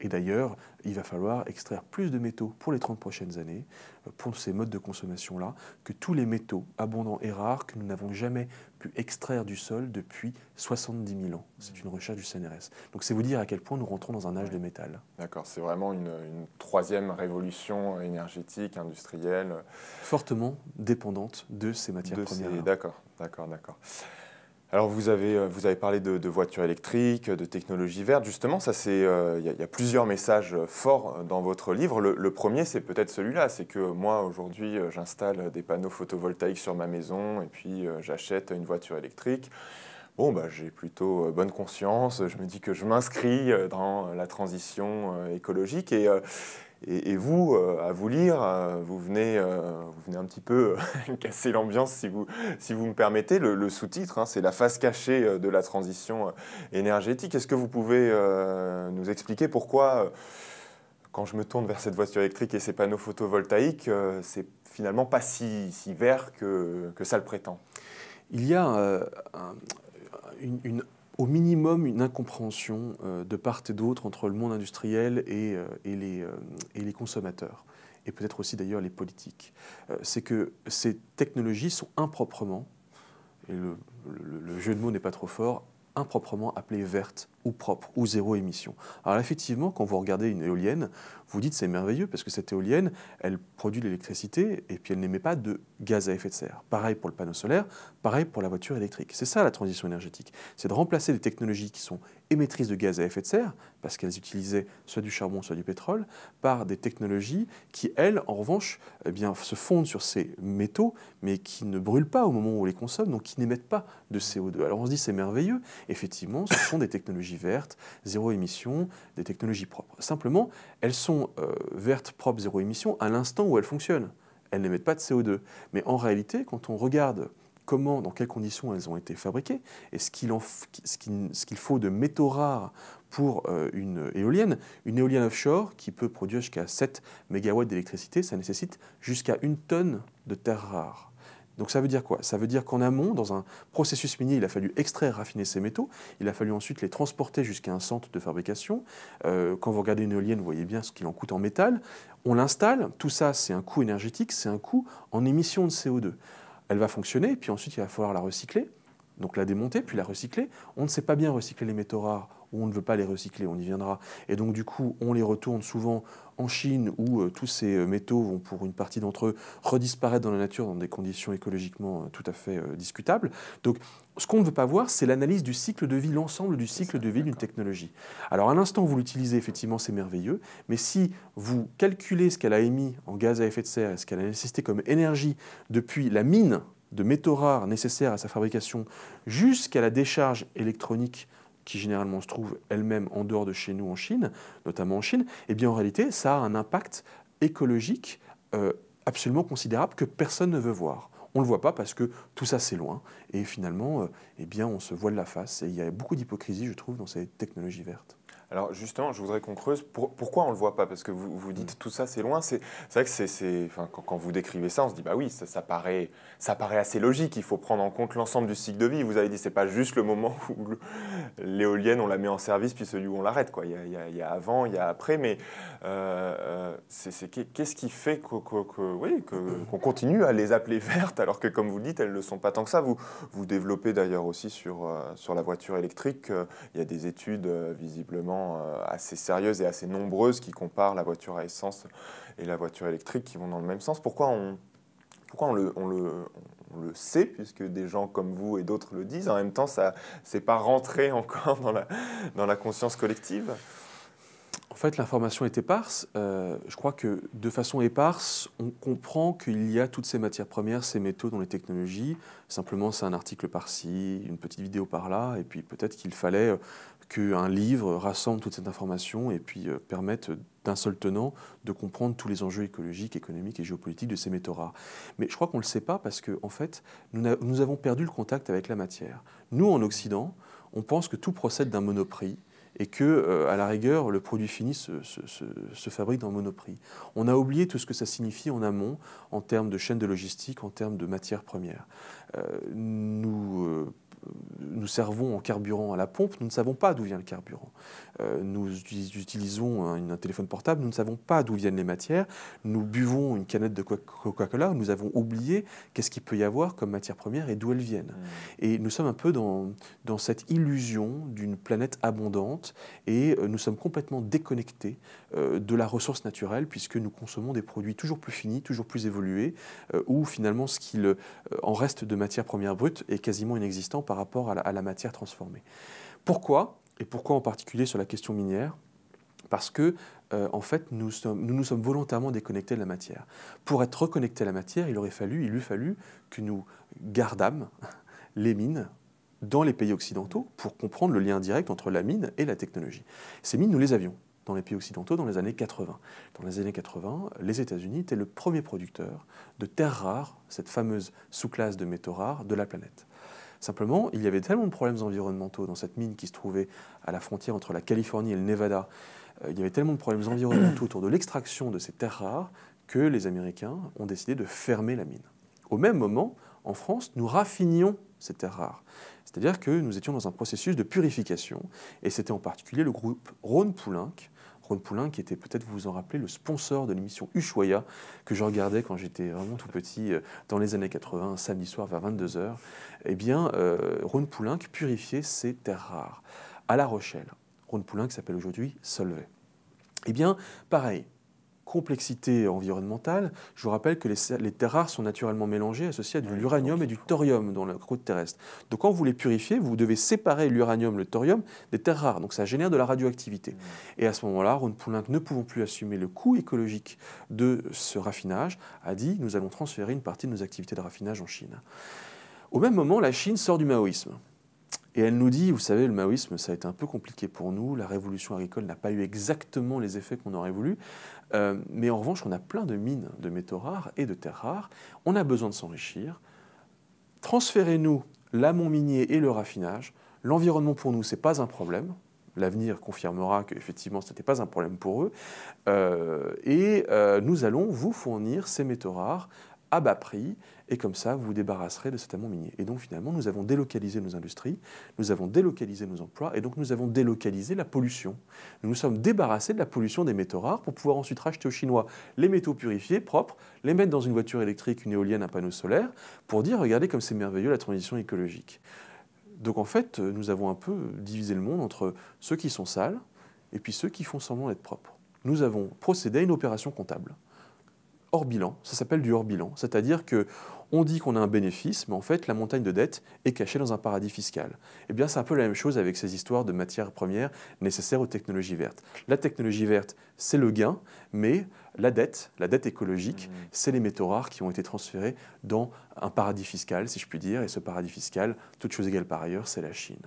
Et d'ailleurs, il va falloir extraire plus de métaux pour les 30 prochaines années, pour ces modes de consommation-là, que tous les métaux abondants et rares que nous n'avons jamais pu extraire du sol depuis 70 000 ans. C'est une recherche du CNRS. Donc c'est vous dire à quel point nous rentrons dans un âge de métal. D'accord, c'est vraiment une troisième révolution énergétique, industrielle. Fortement dépendante de ces matières premières-là. D'accord, d'accord, d'accord. Alors vous avez parlé de voitures électriques, de technologies vertes. Justement, ça y a plusieurs messages forts dans votre livre. Le premier, c'est peut-être celui-là, c'est que moi aujourd'hui, j'installe des panneaux photovoltaïques sur ma maison et puis j'achète une voiture électrique. Bon, bah, j'ai plutôt bonne conscience. Je me dis que je m'inscris dans la transition écologique et vous, à vous lire, vous venez un petit peu casser l'ambiance, si vous me permettez. Le sous-titre, hein, c'est la face cachée de la transition énergétique. Est-ce que vous pouvez nous expliquer pourquoi, quand je me tourne vers cette voiture électrique et ces panneaux photovoltaïques, c'est finalement pas si vert que ça le prétend? Il y a au minimum une incompréhension de part et d'autre entre le monde industriel et les consommateurs, et peut-être aussi d'ailleurs les politiques. C'est que ces technologies sont improprement, et le jeu de mots n'est pas trop fort, improprement appelées vertes ou propres ou zéro émission. Alors effectivement, quand vous regardez une éolienne, vous dites c'est merveilleux parce que cette éolienne, elle produit de l'électricité et puis elle n'émet pas de gaz à effet de serre. Pareil pour le panneau solaire, pareil pour la voiture électrique. C'est ça la transition énergétique. C'est de remplacer des technologies qui sont émettrices de gaz à effet de serre, parce qu'elles utilisaient soit du charbon, soit du pétrole, par des technologies qui, elles, en revanche, eh bien, se fondent sur ces métaux, mais qui ne brûlent pas au moment où on les consomme, donc qui n'émettent pas de CO2. Alors on se dit c'est merveilleux. Effectivement, ce sont des technologies vertes, zéro émission, des technologies propres. Simplement, elles sont vertes, propres, zéro émission à l'instant où elles fonctionnent. Elles n'émettent pas de CO2. Mais en réalité, quand on regarde comment, dans quelles conditions elles ont été fabriquées, et ce qu'il faut de métaux rares pour une éolienne offshore qui peut produire jusqu'à 7 MW d'électricité, ça nécessite jusqu'à 1 tonne de terres rares. Donc ça veut dire quoi? Ça veut dire qu'en amont, dans un processus minier, il a fallu extraire, raffiner ces métaux, il a fallu ensuite les transporter jusqu'à un centre de fabrication. Quand vous regardez une éolienne, vous voyez bien ce qu'il en coûte en métal. On l'installe, tout ça c'est un coût énergétique, c'est un coût en émissions de CO2. Elle va fonctionner, puis ensuite il va falloir la recycler, donc la démonter, puis la recycler. On ne sait pas bien recycler les métaux rares, ou on ne veut pas les recycler, on y viendra. Et donc du coup, on les retourne souvent en Chine, où tous ces métaux vont, pour une partie d'entre eux, redisparaître dans la nature dans des conditions écologiquement tout à fait discutables. Donc ce qu'on ne veut pas voir, c'est l'analyse du cycle de vie, l'ensemble du cycle de vie d'une technologie. Alors à l'instant où vous l'utilisez, effectivement, c'est merveilleux, mais si vous calculez ce qu'elle a émis en gaz à effet de serre et ce qu'elle a nécessité comme énergie depuis la mine de métaux rares nécessaires à sa fabrication jusqu'à la décharge électronique qui généralement se trouve elle-même en dehors de chez nous en Chine, notamment en Chine, eh bien en réalité, ça a un impact écologique absolument considérable que personne ne veut voir. On ne le voit pas parce que tout ça c'est loin et finalement, eh bien, on se voile la face et il y a beaucoup d'hypocrisie, je trouve, dans ces technologies vertes. Alors justement, je voudrais qu'on creuse. Pourquoi on ne le voit pas? Parce que vous dites tout ça, c'est loin. C'est vrai que enfin, quand vous décrivez ça, on se dit, bah oui, ça paraît assez logique. Il faut prendre en compte l'ensemble du cycle de vie. Vous avez dit, c'est pas juste le moment où l'éolienne, on la met en service, puis celui où on l'arrête, quoi. Il y a avant, il y a après. Mais qu'est-ce qui fait qu'on continue à les appeler vertes, alors que, comme vous le dites, elles ne le sont pas tant que ça? Vous développez d'ailleurs aussi sur la voiture électrique. Il y a des études visiblement assez sérieuses et assez nombreuses qui comparent la voiture à essence et la voiture électrique, qui vont dans le même sens. Pourquoi on le sait, puisque des gens comme vous et d'autres le disent, en même temps, ça c'est pas rentré encore dans la conscience collective? En fait, l'information est éparse. Je crois que de façon éparse, on comprend qu'il y a toutes ces matières premières, ces métaux dans les technologies. Simplement, c'est un article par-ci, une petite vidéo par-là, et puis peut-être qu'il fallait qu'un livre rassemble toute cette information et puis permette d'un seul tenant de comprendre tous les enjeux écologiques, économiques et géopolitiques de ces métaux rares. Mais je crois qu'on ne le sait pas parce qu'en fait, nous avons perdu le contact avec la matière. Nous, en Occident, on pense que tout procède d'un monoprix et que, à la rigueur, le produit fini se fabrique dans le monoprix. On a oublié tout ce que ça signifie en amont, en termes de chaîne de logistique, en termes de matières premières. nous servons en carburant à la pompe, nous ne savons pas d'où vient le carburant. Nous utilisons un téléphone portable, nous ne savons pas d'où viennent les matières. Nous buvons une canette de Coca-Cola, nous avons oublié qu'est-ce qu'il peut y avoir comme matière première et d'où elles viennent. Et nous sommes un peu dans cette illusion d'une planète abondante et nous sommes complètement déconnectés de la ressource naturelle puisque nous consommons des produits toujours plus finis, toujours plus évolués, où finalement ce qu'il en reste de matière première brute est quasiment inexistant par rapport à la matière transformée. Pourquoi ? Et pourquoi en particulier sur la question minière ? Parce que, en fait, nous nous sommes volontairement déconnectés de la matière. Pour être reconnectés à la matière, il eût fallu que nous gardâmes les mines dans les pays occidentaux pour comprendre le lien direct entre la mine et la technologie. Ces mines, nous les avions dans les pays occidentaux dans les années 80. Dans les années 80, les États-Unis étaient le premier producteur de terres rares, cette fameuse sous-classe de métaux rares de la planète. Simplement, il y avait tellement de problèmes environnementaux dans cette mine qui se trouvait à la frontière entre la Californie et le Nevada. Il y avait tellement de problèmes environnementaux autour de l'extraction de ces terres rares que les Américains ont décidé de fermer la mine. Au même moment, en France, nous raffinions ces terres rares. C'est-à-dire que nous étions dans un processus de purification, et c'était en particulier le groupe Rhône-Poulenc, qui était, peut-être vous vous en rappelez, le sponsor de l'émission Ushuaïa, que je regardais quand j'étais vraiment tout petit, dans les années 80, un samedi soir vers 22h. Eh bien, Rhône-Poulenc purifiait ces terres rares à La Rochelle. Rhône-Poulenc s'appelle aujourd'hui Solvay. Eh bien, pareil, complexité environnementale. Je vous rappelle que les terres rares sont naturellement mélangées, associées à de l'uranium et du thorium dans la croûte terrestre. Donc quand vous les purifiez, vous devez séparer l'uranium, le thorium des terres rares. Donc ça génère de la radioactivité. Et à ce moment-là, Rhône-Poulenc, ne pouvant plus assumer le coût écologique de ce raffinage, a dit « nous allons transférer une partie de nos activités de raffinage en Chine ». Au même moment, la Chine sort du maoïsme. Et elle nous dit, vous savez, le maoïsme, ça a été un peu compliqué pour nous, la révolution agricole n'a pas eu exactement les effets qu'on aurait voulu, mais en revanche, on a plein de mines de métaux rares et de terres rares, on a besoin de s'enrichir, transférez-nous l'amont minier et le raffinage, l'environnement pour nous, ce n'est pas un problème, l'avenir confirmera qu'effectivement, ce n'était pas un problème pour eux, et nous allons vous fournir ces métaux rares à bas prix, et comme ça, vous vous débarrasserez de cet amont minier. Et donc finalement, nous avons délocalisé nos industries, nous avons délocalisé nos emplois, et donc nous avons délocalisé la pollution. Nous nous sommes débarrassés de la pollution des métaux rares pour pouvoir ensuite racheter aux Chinois les métaux purifiés, propres, les mettre dans une voiture électrique, une éolienne, un panneau solaire, pour dire, regardez comme c'est merveilleux la transition écologique. Donc en fait, nous avons un peu divisé le monde entre ceux qui sont sales et puis ceux qui font semblant d'être propres. Nous avons procédé à une opération comptable. Hors bilan, ça s'appelle du hors bilan, c'est-à-dire qu'on dit qu'on a un bénéfice, mais en fait la montagne de dette est cachée dans un paradis fiscal. Eh bien c'est un peu la même chose avec ces histoires de matières premières nécessaires aux technologies vertes. La technologie verte, c'est le gain, mais la dette écologique, c'est les métaux rares qui ont été transférés dans un paradis fiscal, si je puis dire, et ce paradis fiscal, toute chose égale par ailleurs, c'est la Chine.